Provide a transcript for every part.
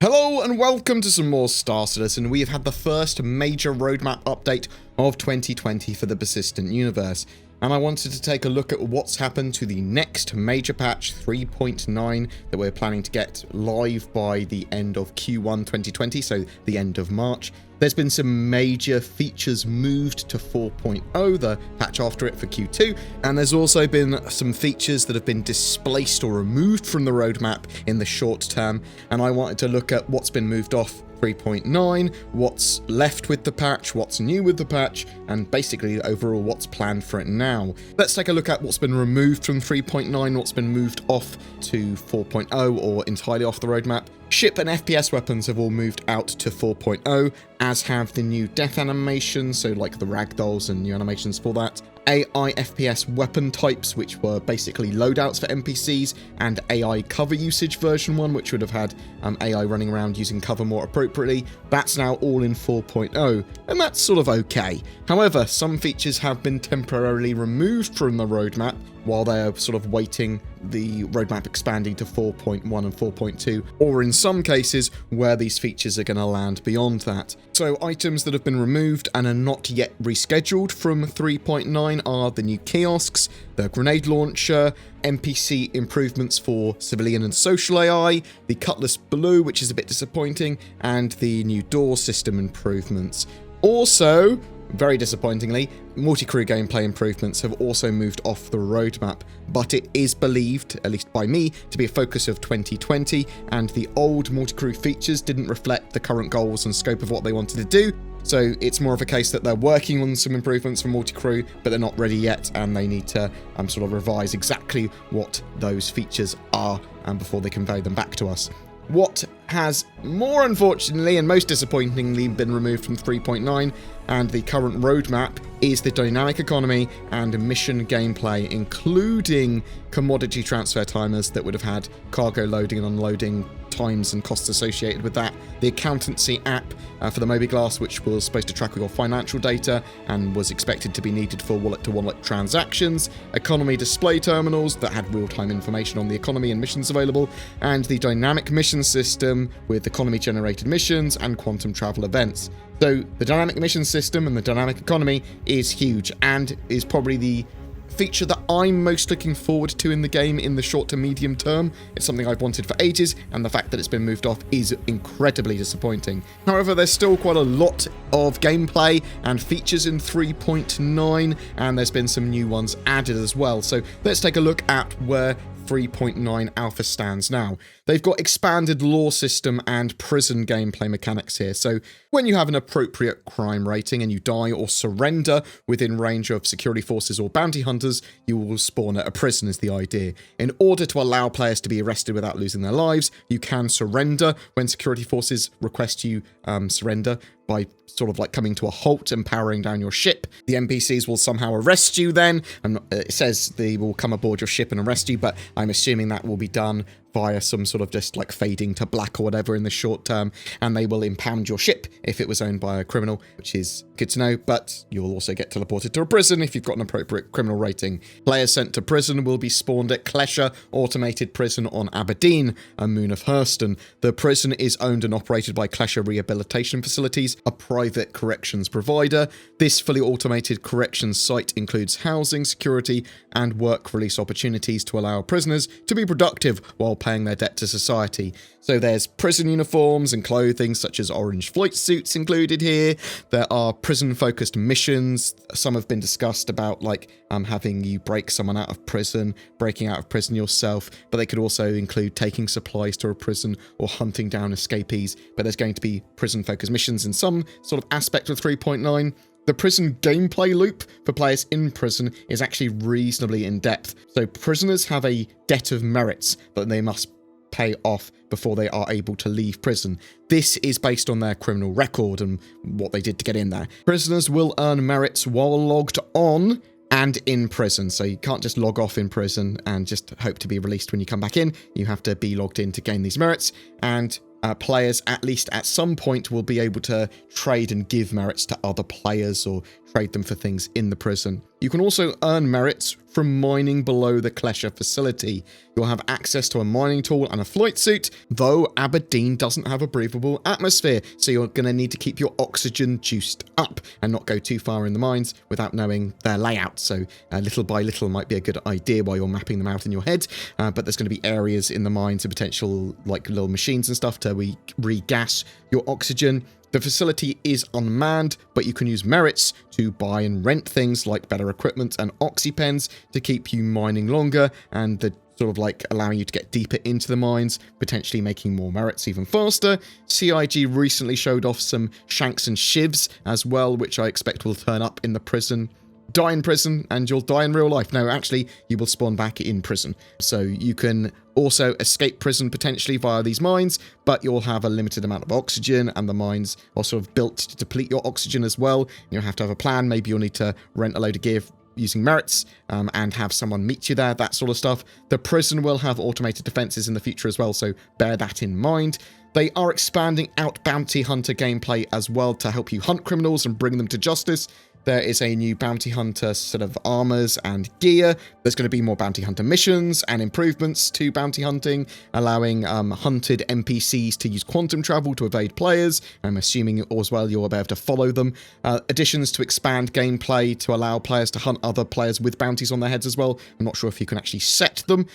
Hello and welcome to some more Star Citizen. We have had the first major roadmap update of 2020 for the Persistent Universe, and I wanted to take a look at what's happened to the next major patch 3.9 that we're planning to get live by the end of Q1 2020, so the end of March. There's been some major features moved to 4.0, the patch after it for Q2, and there's also been some features that have been displaced or removed from the roadmap in the short term, and I wanted to look at what's been moved off 3.9, what's left with the patch, what's new with the patch, and basically overall what's planned for it now. Let's take a look at what's been removed from 3.9, what's been moved off to 4.0 or entirely off the roadmap. Ship and FPS weapons have all moved out to 4.0, as have the new death animations, so like the ragdolls and new animations for that. AI FPS weapon types, which were basically loadouts for NPCs, and AI cover usage version 1, which would have had AI running around using cover more appropriately. That's now all in 4.0, and that's sort of okay. However, some features have been temporarily removed from the roadmap while they're sort of waiting the roadmap expanding to 4.1 and 4.2, or in some cases where these features are going to land beyond that. So items that have been removed and are not yet rescheduled from 3.9 are the new kiosks, the grenade launcher, NPC improvements for civilian and social AI, the Cutlass Blue, which is a bit disappointing, and the new door system improvements. Also, very disappointingly, multi-crew gameplay improvements have also moved off the roadmap, but it is believed, at least by me, to be a focus of 2020, and the old multi-crew features didn't reflect the current goals and scope of what they wanted to do, so it's more of a case that they're working on some improvements for multi-crew, but they're not ready yet, and they need to sort of revise exactly what those features are before they convey them back to us. What has more unfortunately and most disappointingly been removed from 3.9 and the current roadmap is the dynamic economy and mission gameplay, including commodity transfer timers that would have had cargo loading and unloading times and costs associated with that. The accountancy app for the Mobi-Glass, which was supposed to track your financial data and was expected to be needed for wallet-to-wallet transactions. Economy display terminals that had real-time information on the economy and missions available. And the dynamic mission system with economy-generated missions and quantum travel events. So the dynamic mission system and the dynamic economy is huge and is probably the feature that I'm most looking forward to in the game in the short to medium term. It's something I've wanted for ages, and the fact that it's been moved off is incredibly disappointing. However, there's still quite a lot of gameplay and features in 3.9, and there's been some new ones added as well. So let's take a look at where 3.9 alpha stands now. They've got expanded law system and prison gameplay mechanics here. So when you have an appropriate crime rating and you die or surrender within range of security forces or bounty hunters, you will spawn at a prison is the idea. In order to allow players to be arrested without losing their lives, you can surrender when security forces request you surrender by sort of like coming to a halt and powering down your ship. The NPCs will somehow arrest you then, and it says they will come aboard your ship and arrest you, but I'm assuming that will be done via some sort of just like fading to black or whatever in the short term, and they will impound your ship if it was owned by a criminal, which is good to know, but you'll also get teleported to a prison if you've got an appropriate criminal rating. Players sent to prison will be spawned at Klesher Automated Prison on Aberdeen, a moon of Hurston. The prison is owned and operated by Klesher Rehabilitation Facilities, a private corrections provider. This fully automated corrections site includes housing, security, and work release opportunities to allow prisoners to be productive while paying their debt to society. So there's prison uniforms and clothing such as orange flight suits included here. There are prison-focused missions. Some have been discussed about like having you break someone out of prison, breaking out of prison yourself, but they could also include taking supplies to a prison or hunting down escapees. But there's going to be prison-focused missions in some sort of aspect of 3.9. The prison gameplay loop for players in prison is actually reasonably in-depth. So prisoners have a debt of merits that they must pay off before they are able to leave prison. This is based on their criminal record and what they did to get in there. Prisoners will earn merits while logged on and in prison. So you can't just log off in prison and just hope to be released when you come back in. You have to be logged in to gain these merits, and players, at least at some point, will be able to trade and give merits to other players or trade them for things in the prison. You can also earn merits from mining below the Klesher facility. You'll have access to a mining tool and a flight suit, though Aberdeen doesn't have a breathable atmosphere, so you're going to need to keep your oxygen juiced up and not go too far in the mines without knowing their layout. So little by little might be a good idea while you're mapping them out in your head, but there's going to be areas in the mines and potential like little machines and stuff to regas your oxygen. The facility is unmanned, but you can use merits to buy and rent things like better equipment and oxypens to keep you mining longer, and the sort of like allowing you to get deeper into the mines, potentially making more merits even faster. CIG recently showed off some shanks and shivs as well, which I expect will turn up in the prison. Die in prison and you'll die in real life. No, actually, you will spawn back in prison. So you can also escape prison potentially via these mines, but you'll have a limited amount of oxygen, and the mines are sort of built to deplete your oxygen as well. You'll have to have a plan. Maybe you'll need to rent a load of gear using merits and have someone meet you there, that sort of stuff. The prison will have automated defenses in the future as well, so bear that in mind. They are expanding out bounty hunter gameplay as well to help you hunt criminals and bring them to justice. There is a new bounty hunter sort of armors and gear. There's going to be more bounty hunter missions and improvements to bounty hunting, allowing hunted NPCs to use quantum travel to evade players. I'm assuming as well you'll be able to follow them. Additions to expand gameplay to allow players to hunt other players with bounties on their heads as well. I'm not sure if you can actually set them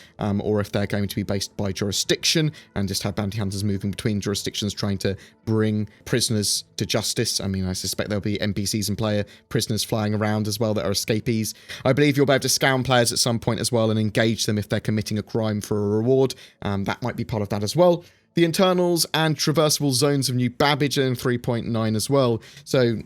or if they're going to be based by jurisdiction and just have bounty hunters moving between jurisdictions trying to bring prisoners to justice. I mean, I suspect there'll be NPCs and prisoners flying around as well that are escapees. I believe you'll be able to scan players at some point as well and engage them if they're committing a crime for a reward. That might be part of that as well. The internals and traversable zones of New Babbage are in 3.9 as well. So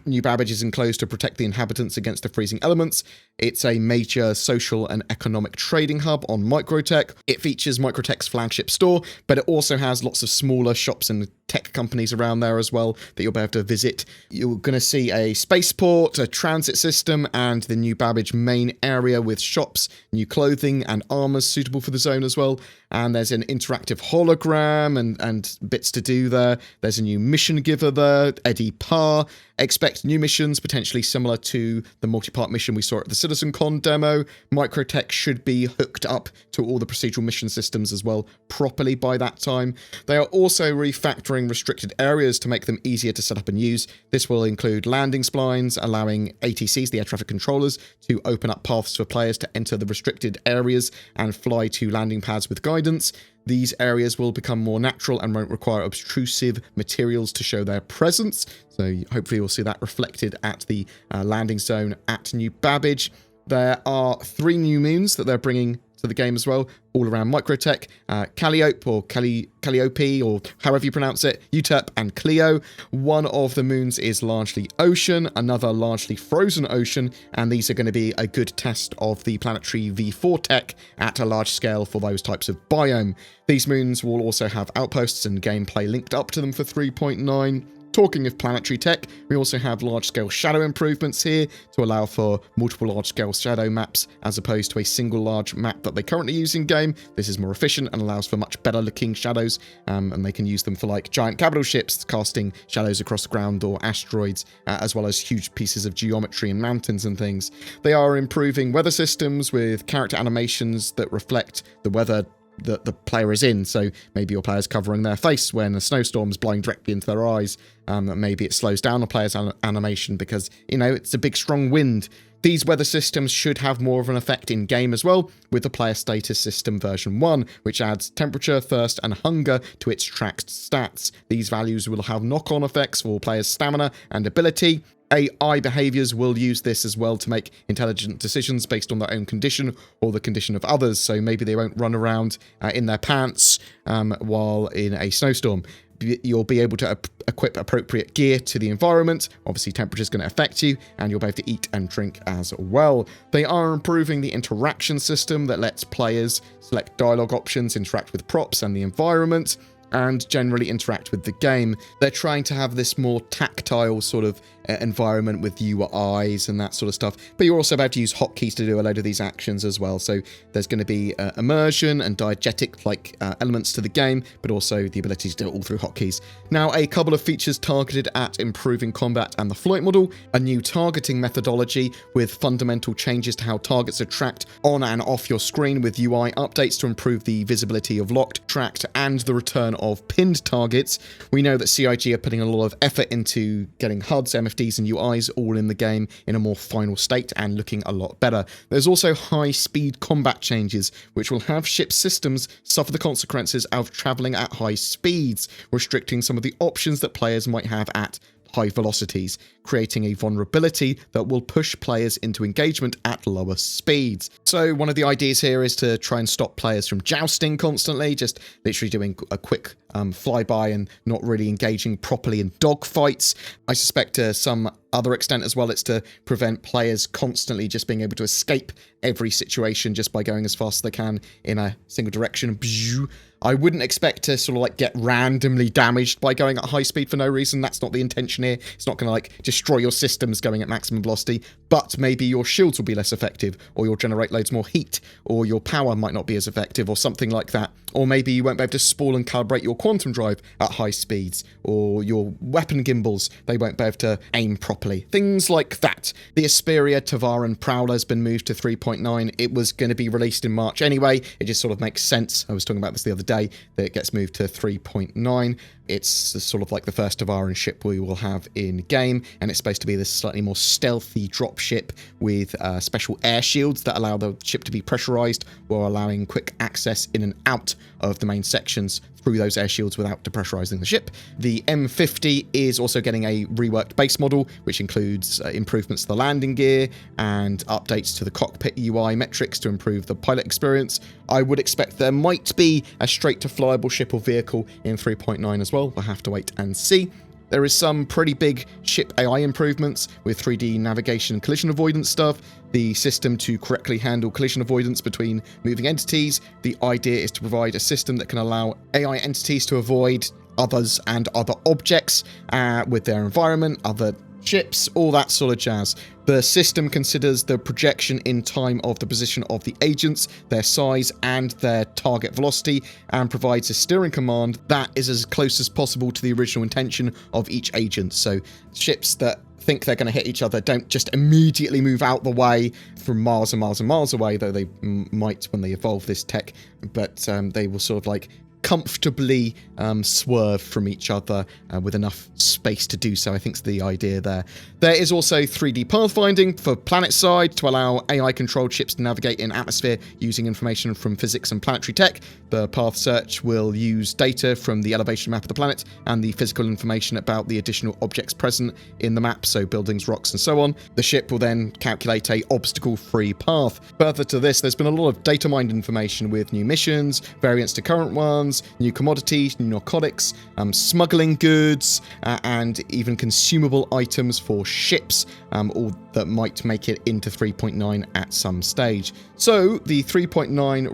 New Babbage is enclosed to protect the inhabitants against the freezing elements. It's a major social and economic trading hub on Microtech. It features Microtech's flagship store, but it also has lots of smaller shops and tech companies around there as well that you'll be able to visit. You're going to see a spaceport, a transit system, and the New Babbage main area with shops, new clothing, and armors suitable for the zone as well. And there's an interactive hologram and bits to do there. There's a new mission giver there, Eddie Parr. Expect new missions, potentially similar to the multi-part mission we saw at the CitizenCon demo. Microtech should be hooked up to all the procedural mission systems as well properly by that time. They are also refactoring restricted areas to make them easier to set up and use. This will include landing splines, allowing ATCs, the air traffic controllers, to open up paths for players to enter the restricted areas and fly to landing pads with guidance. These areas will become more natural and won't require obtrusive materials to show their presence. So hopefully you'll see that reflected at the landing zone at New Babbage. There are 3 new moons that they're bringing to the game as well, all around Microtech. Calliope or Calliope, or however you pronounce it, Euterpe and Clio. One of the moons is largely ocean, another largely frozen ocean, and these are going to be a good test of the planetary V4 tech at a large scale for those types of biome. These moons will also have outposts and gameplay linked up to them for 3.9. Talking of planetary tech, we also have large-scale shadow improvements here to allow for multiple large-scale shadow maps as opposed to a single large map that they currently use in-game. This is more efficient and allows for much better-looking shadows, and they can use them for like giant capital ships, casting shadows across the ground, or asteroids, as well as huge pieces of geometry and mountains and things. They are improving weather systems with character animations that reflect the weather that the player is in. So maybe your player's covering their face when a snowstorm is blowing directly into their eyes. Maybe it slows down the player's animation because, you know, it's a big strong wind. These weather systems should have more of an effect in-game as well, with the player status system version 1, which adds temperature, thirst, and hunger to its tracked stats. These values will have knock-on effects for players' stamina and ability. AI behaviors will use this as well to make intelligent decisions based on their own condition or the condition of others, so maybe they won't run around in their pants while in a snowstorm. You'll be able to equip appropriate gear to the environment. Obviously, temperature is going to affect you, and you'll be able to eat and drink as well. They are improving the interaction system that lets players select dialogue options, interact with props and the environment. and generally interact with the game. They're trying to have this more tactile sort of environment with UIs and that sort of stuff, but you're also about to use hotkeys to do a load of these actions as well. So there's going to be immersion and diegetic like elements to the game, but also the ability to do it all through hotkeys. Now, a couple of features targeted at improving combat and the flight model, a new targeting methodology with fundamental changes to how targets are tracked on and off your screen, with UI updates to improve the visibility of locked, tracked, and the return of pinned targets. We know that CIG are putting a lot of effort into getting HUDs, MFDs, and UIs all in the game in a more final state and looking a lot better. There's also high-speed combat changes, which will have ship systems suffer the consequences of traveling at high speeds, restricting some of the options that players might have at high velocities, creating a vulnerability that will push players into engagement at lower speeds. So one of the ideas here is to try and stop players from jousting constantly, just literally doing a quick flyby and not really engaging properly in dogfights. I suspect to some other extent as well, it's to prevent players constantly just being able to escape every situation just by going as fast as they can in a single direction. I wouldn't expect to sort of like get randomly damaged by going at high speed for no reason. That's not the intention here. It's not going to like destroy your systems going at maximum velocity, but maybe your shields will be less effective, or you'll generate loads more heat, or your power might not be as effective, or something like that. Or maybe you won't be able to spool and calibrate your quantum drive at high speeds, or your weapon gimbals, they won't be able to aim properly. Things like that. The Asperia Tavaran Prowler has been moved to 3.9. It was going to be released in March anyway. It just sort of makes sense. I was talking about this the other day, that it gets moved to 3.9. It's sort of like the first Tavaran ship we will have in game, and it's supposed to be this slightly more stealthy drop ship with special air shields that allow the ship to be pressurized while allowing quick access in and out of the main sections through those air shields without depressurizing the ship. The M50 is also getting a reworked base model, which includes improvements to the landing gear and updates to the cockpit UI metrics to improve the pilot experience. I would expect there might be a straight-to-flyable ship or vehicle in 3.9 as well. We'll have to wait and see. There is some pretty big ship AI improvements with 3D navigation and collision avoidance stuff, the system to correctly handle collision avoidance between moving entities. The idea is to provide a system that can allow AI entities to avoid others and other objects with their environment, other ships, all that sort of jazz. The system considers the projection in time of the position of the agents, their size, and their target velocity, and provides a steering command that is as close as possible to the original intention of each agent. So ships that think they're going to hit each other don't just immediately move out the way from miles and miles and miles away, though they might when they evolve this tech, but they will sort of like comfortably swerve from each other with enough space to do so, I think is the idea there. There is also 3D pathfinding for planet side to allow AI-controlled ships to navigate in atmosphere using information from physics and planetary tech. The path search will use data from the elevation map of the planet and the physical information about the additional objects present in the map, so buildings, rocks, and so on. The ship will then calculate a obstacle-free path. Further to this, there's been a lot of data mined information with new missions, variants to current ones, new commodities, new narcotics, smuggling goods, and even consumable items for ships, all that might make it into 3.9 at some stage. So the 3.9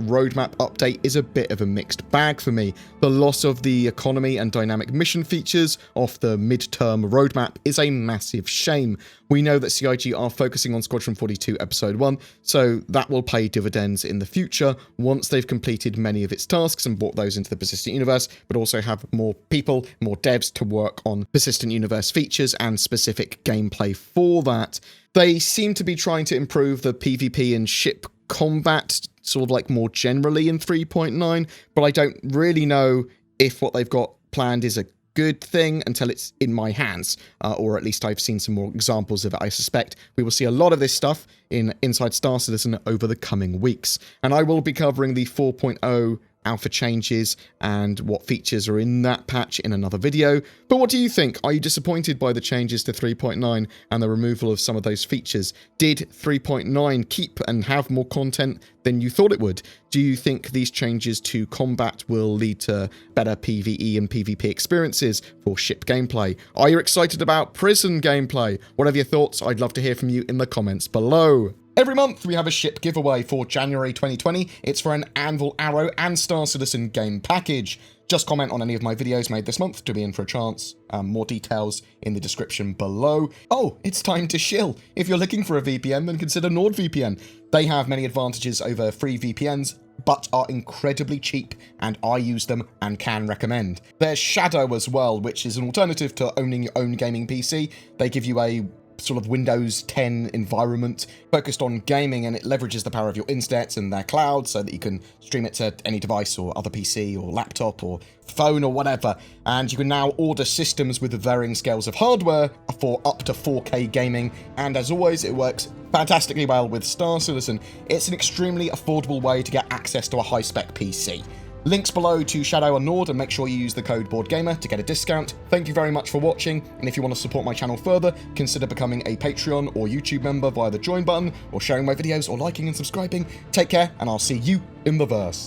roadmap update is a bit of a mixed bag for me. The loss of the economy and dynamic mission features off the mid-term roadmap is a massive shame. We know that CIG are focusing on Squadron 42 Episode 1, so that will pay dividends in the future once they've completed many of its tasks and brought those into the Persistent Universe, but also have more people, more devs to work on Persistent Universe features and specific gameplay for that. They seem to be trying to improve the PvP and ship combat sort of like more generally in 3.9, but I don't really know if what they've got planned is a good thing until it's in my hands, or at least I've seen some more examples of it. I suspect we will see a lot of this stuff in Inside Star Citizen over the coming weeks, and I will be covering the 4.0 alpha changes and what features are in that patch in another video. But what do you think? Are you disappointed by the changes to 3.9 and the removal of some of those features? Did 3.9 keep and have more content than you thought it would? Do you think these changes to combat will lead to better PvE and PvP experiences for ship gameplay? Are you excited about prison gameplay? Whatever your thoughts, I'd love to hear from you in the comments below. Every month we have a ship giveaway for January 2020. It's for an Anvil Arrow and Star Citizen game package. Just comment on any of my videos made this month to be in for a chance. More details in the description below. Oh, it's time to shill. If you're looking for a VPN, then consider NordVPN. They have many advantages over free VPNs, but are incredibly cheap, and I use them and can recommend. There's Shadow as well, which is an alternative to owning your own gaming PC. They give you a sort of Windows 10 environment focused on gaming, and it leverages the power of your internet and their cloud so that you can stream it to any device or other PC or laptop or phone or whatever. And you can now order systems with varying scales of hardware for up to 4K gaming, and as always, it works fantastically well with Star Citizen. It's an extremely affordable way to get access to a high-spec PC. Links below to Shadow and Nord, and make sure you use the code BoredGamer to get a discount. Thank you very much for watching, and if you want to support my channel further, consider becoming a Patreon or YouTube member via the join button, or sharing my videos, or liking and subscribing. Take care, and I'll see you in the verse.